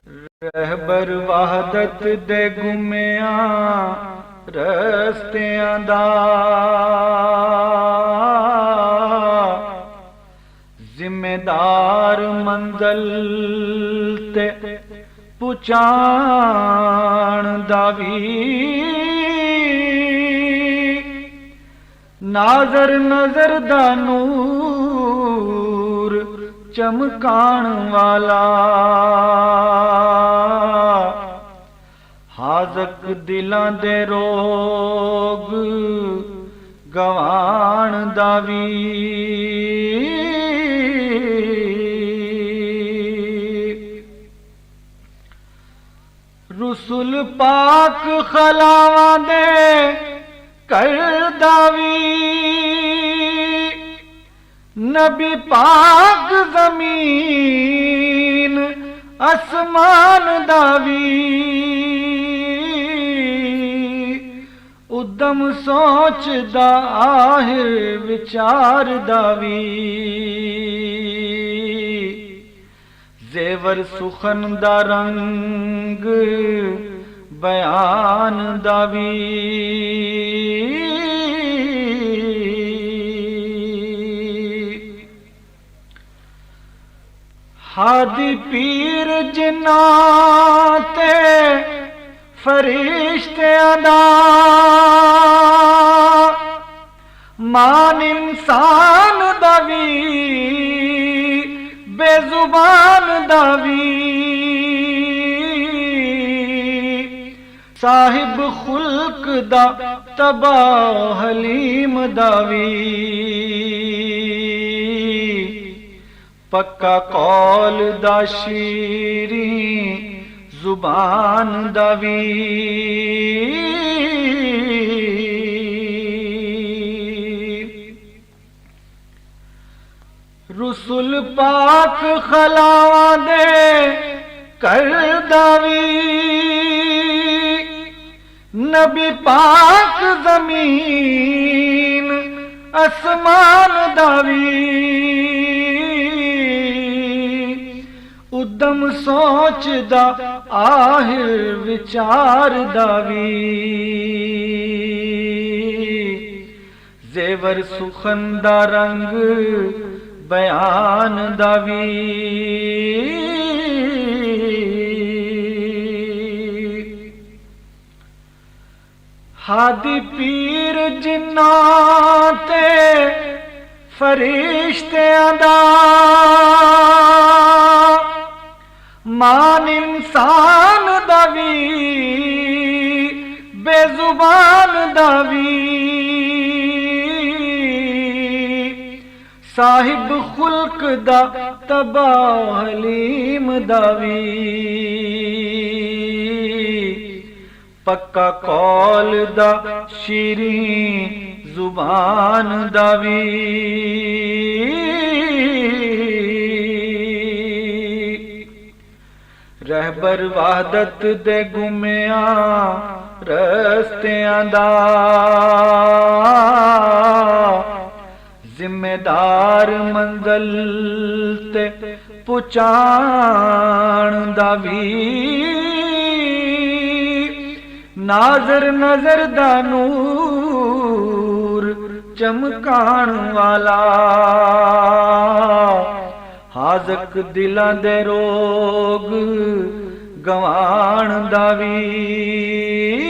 रहबर वहदत दे गुमिया रस्तियां दा जिम्मेदार मंजिल ते पुचाण दा वी नाज़र नज़र दा नूर चमकाण वाला हाज़क दिलां दे रोग गवाण दा वी रुसुल पाक खलावां दे करदा वी नबी पाक ज़मीन आसमान दा वी उदम सोचदा आहिर विचार दा वी जेवर सुखन दा रंग बयान दा वी हादी पीर जिन्नां ते फरिश्तियां दा मान इंसान दा वी बेजुबान दा वी साहिब खुल्क दा तबा हलीम दा वी पक्का कौल दा शीरी जुबान दा वी रुसुल पाक खलावां दे करदा वी नबी पाक ज़मीन आसमान दा वी उदम सोचदा आहिर विचार दा वी जेवर सुखन दा रंग बयान दा वी हादी पीर जिन्नां ते फरिश्तियां दा मान इंसान दा वी बेजुबान दा वी साहिब खुल्क दा तबा हलीम दा वी पक्का कौल दा शीरी जुबान दा वी रहबर वहदत दे गुमिया रस्तियां दा जिम्मेदार मंजिल ते पुचाण दा वी नाज़र नज़र दा नूर चमकाण वाला हाज़क दिलां दे रोग गवाण दा वी